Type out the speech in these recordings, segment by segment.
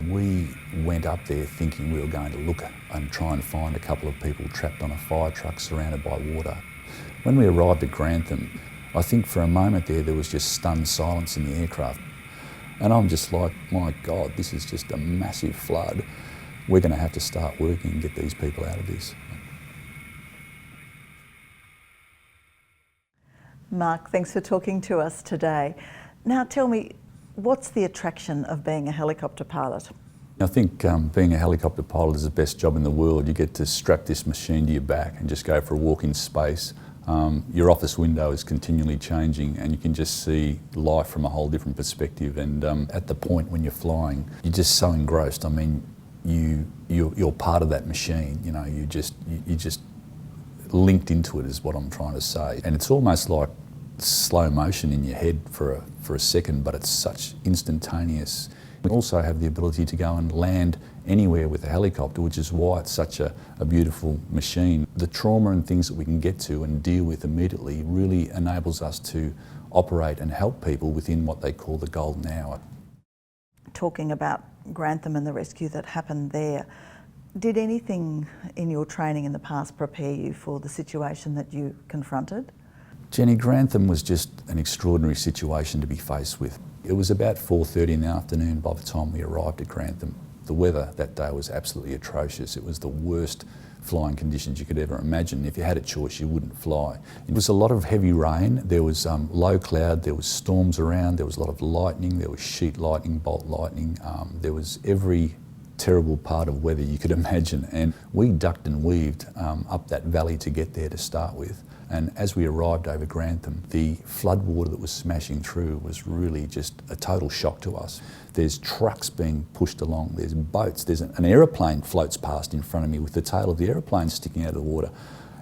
We went up there thinking we were going to look and try and find a couple of people trapped on a fire truck surrounded by water. When we arrived at Grantham, I think for a moment there was just stunned silence in the aircraft. And I'm just like, my God, this is just a massive flood. We're going to have to start working and get these people out of this. Mark, thanks for talking to us today. Now tell me, what's the attraction of being a helicopter pilot? I think being a helicopter pilot is the best job in the world. You get to strap this machine to your back and just go for a walk in space. Your office window is continually changing and you can just see life from a whole different perspective. And at the point when you're flying, you're just so engrossed. I mean, you're part of that machine. You know, you just linked into it is what I'm trying to say. And it's almost like slow motion in your head for a second, but it's such instantaneous. We also have the ability to go and land anywhere with a helicopter, which is why it's such a beautiful machine. The trauma and things that we can get to and deal with immediately really enables us to operate and help people within what they call the golden hour. Talking about Grantham and the rescue that happened there, did anything in your training in the past prepare you for the situation that you confronted? Jenny, Grantham was just an extraordinary situation to be faced with. It was about 4:30 in the afternoon by the time we arrived at Grantham. The weather that day was absolutely atrocious. It was the worst flying conditions you could ever imagine. If you had a choice, you wouldn't fly. It was a lot of heavy rain. There was low cloud, there was storms around, there was a lot of lightning, there was sheet lightning, bolt lightning. There was every terrible part of weather you could imagine. And we ducked and weaved up that valley to get there to start with. And as we arrived over Grantham, the flood water that was smashing through was really just a total shock to us. There's trucks being pushed along, there's boats, there's an aeroplane floats past in front of me with the tail of the aeroplane sticking out of the water.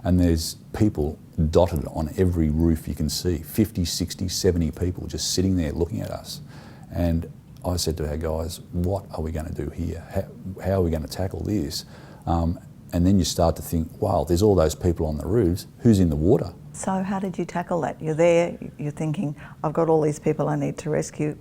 And there's people dotted on every roof you can see, 50, 60, 70 people just sitting there looking at us. And I said to our guys, what are we going to do here? How are we going to tackle this? And then you start to think, wow, there's all those people on the roofs, who's in the water? So how did you tackle that? You're there, you're thinking, I've got all these people I need to rescue.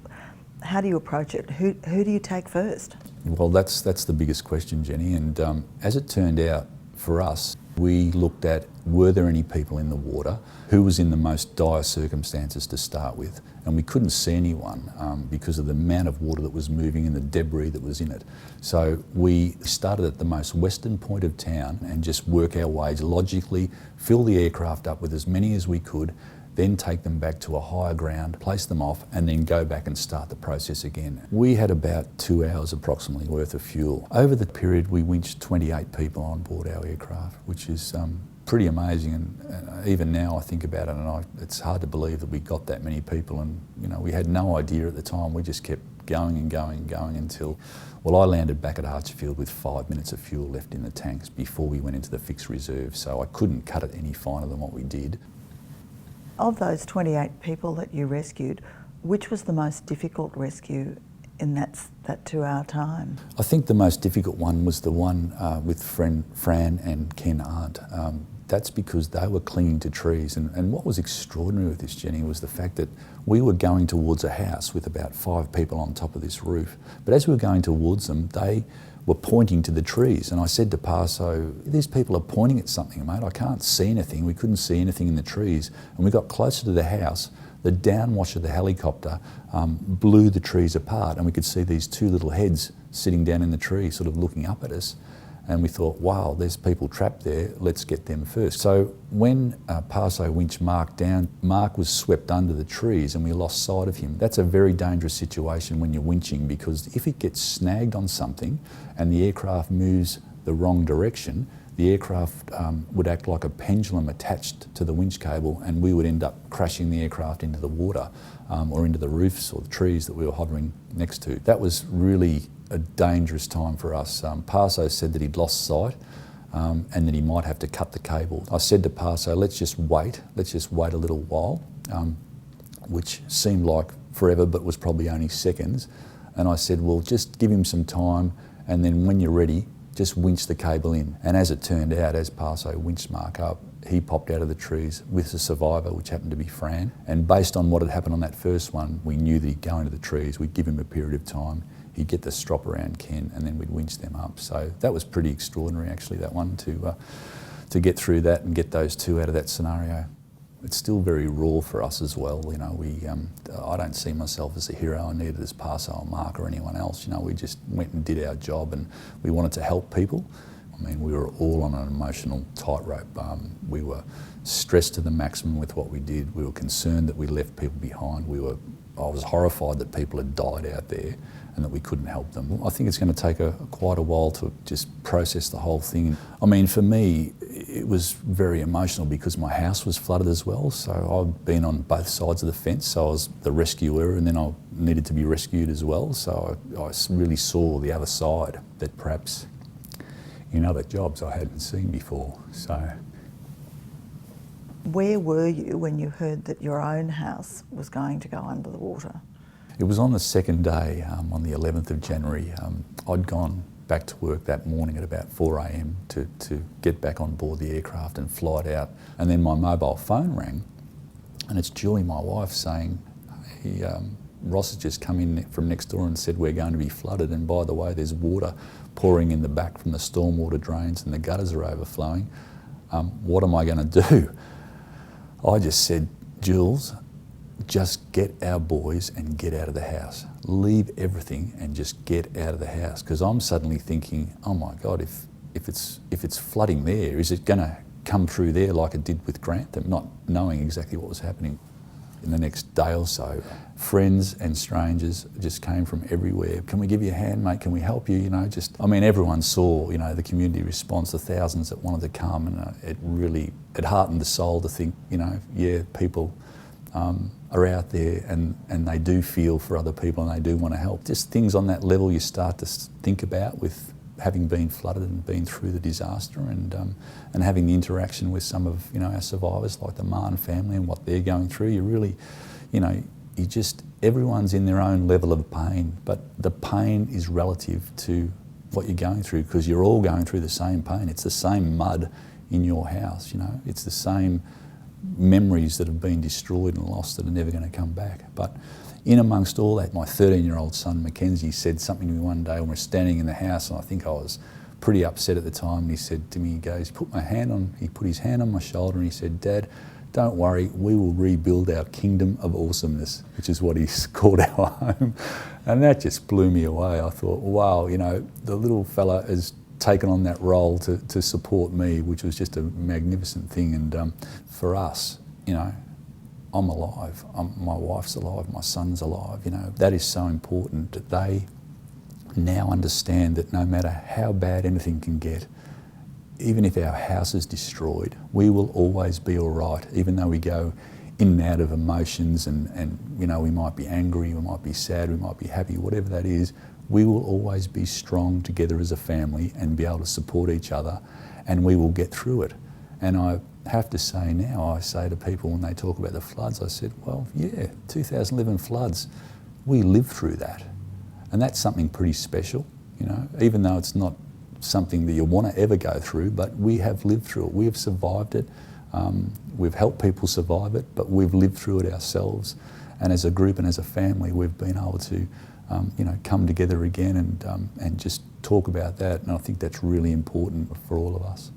How do you approach it? Who do you take first? Well, that's the biggest question, Jenny. And as it turned out for us, we looked at, were there any people in the water? Who was in the most dire circumstances to start with? And we couldn't see anyone because of the amount of water that was moving and the debris that was in it. So we started at the most western point of town and just work our ways logically, fill the aircraft up with as many as we could, then take them back to a higher ground, place them off, and then go back and start the process again. We had about 2 hours approximately worth of fuel. Over the period, we winched 28 people on board our aircraft, which is pretty amazing. And even now I think about it and it's hard to believe that we got that many people, and you know, we had no idea at the time. We just kept going and going and going until, well, I landed back at Archerfield with 5 minutes of fuel left in the tanks before we went into the fixed reserve, so I couldn't cut it any finer than what we did. Of those 28 people that you rescued, which was the most difficult rescue in that 2 hour time? I think the most difficult one was the one with Fran and Ken Arndt. That's because they were clinging to trees. And what was extraordinary with this, Jenny, was the fact that we were going towards a house with about 5 people on top of this roof. But as we were going towards them, they were pointing to the trees. And I said to Parso, these people are pointing at something, mate. I can't see anything. We couldn't see anything in the trees. And we got closer to the house. The downwash of the helicopter blew the trees apart, and we could see these 2 little heads sitting down in the tree, sort of looking up at us. And we thought, wow, there's people trapped there, let's get them first. So when Parso winched Mark down, Mark was swept under the trees and we lost sight of him. That's a very dangerous situation when you're winching, because if it gets snagged on something and the aircraft moves the wrong direction, the aircraft would act like a pendulum attached to the winch cable, and we would end up crashing the aircraft into the water or into the roofs or the trees that we were hovering next to. That was really a dangerous time for us. Parso said that he'd lost sight and that he might have to cut the cable. I said to Parso, let's just wait a little while, which seemed like forever but was probably only seconds. And I said, well, just give him some time, and then when you're ready, just winch the cable in. And as it turned out, as Parso winched Mark up, he popped out of the trees with a survivor, which happened to be Fran. And based on what had happened on that first one, we knew that he'd go into the trees, we'd give him a period of time. he'd get the strop around Ken, and then we'd winch them up. So that was pretty extraordinary, actually, that one, to get through that and get those two out of that scenario. It's still very raw for us as well. You know, I don't see myself as a hero, neither does Paso or Mark or anyone else. You know, we just went and did our job, and we wanted to help people. I mean, we were all on an emotional tightrope. We were stressed to the maximum with what we did. We were concerned that we left people behind. I was horrified that people had died out there and that we couldn't help them. I think it's going to take quite a while to just process the whole thing. I mean, for me, it was very emotional because my house was flooded as well. So I've been on both sides of the fence. So I was the rescuer, and then I needed to be rescued as well. So I really saw the other side that perhaps in other jobs I hadn't seen before. So, where were you when you heard that your own house was going to go under the water? it was on the second day, on the 11th of January. I'd gone back to work that morning at about 4 a.m. to get back on board the aircraft and fly it out. And then my mobile phone rang, and it's Julie, my wife, saying, hey, Ross has just come in from next door and said we're going to be flooded, and by the way, there's water pouring in the back from the stormwater drains and the gutters are overflowing. What am I going to do? I just said, Jules, just get our boys and get out of the house. Leave everything and just get out of the house. Because I'm suddenly thinking, oh my God, if it's flooding there, is it going to come through there like it did with Grantham? Not knowing exactly what was happening. In the next day or so, friends and strangers just came from everywhere. Can we give you a hand, mate? Can we help you? You know, I mean, everyone saw, you know, the community response, the thousands that wanted to come, and it heartened the soul to think, you know, yeah, people are out there and they do feel for other people and they do want to help. Just things on that level you start to think about with having been flooded and been through the disaster, and having the interaction with some of, you know, our survivors like the Martin family and what they're going through. You really, you know, everyone's in their own level of pain, but the pain is relative to what you're going through, because you're all going through the same pain. It's the same mud in your house, you know, it's the same memories that have been destroyed and lost that are never going to come back. But in amongst all that, my 13-year-old son Mackenzie said something to me one day when we're standing in the house, and I think I was pretty upset at the time, and he said to me, he goes, he put his hand on my shoulder and he said, Dad, don't worry, we will rebuild our kingdom of awesomeness, which is what he's called our home. And that just blew me away. I thought, wow, you know, the little fella has taken on that role to support me, which was just a magnificent thing. And for us, you know, I'm alive, my wife's alive, my son's alive, you know. That is so important, that they now understand that no matter how bad anything can get, even if our house is destroyed, we will always be all right, even though we go in and out of emotions and you know, we might be angry, we might be sad, we might be happy, whatever that is, we will always be strong together as a family and be able to support each other, and we will get through it. And I have to say now, I say to people when they talk about the floods, I said, well, yeah, 2011 floods, we lived through that. And that's something pretty special, you know, even though it's not something that you want to ever go through, but we have lived through it. We have survived it. We've helped people survive it, but we've lived through it ourselves. And as a group and as a family, we've been able to, you know, come together again and just talk about that. And I think that's really important for all of us.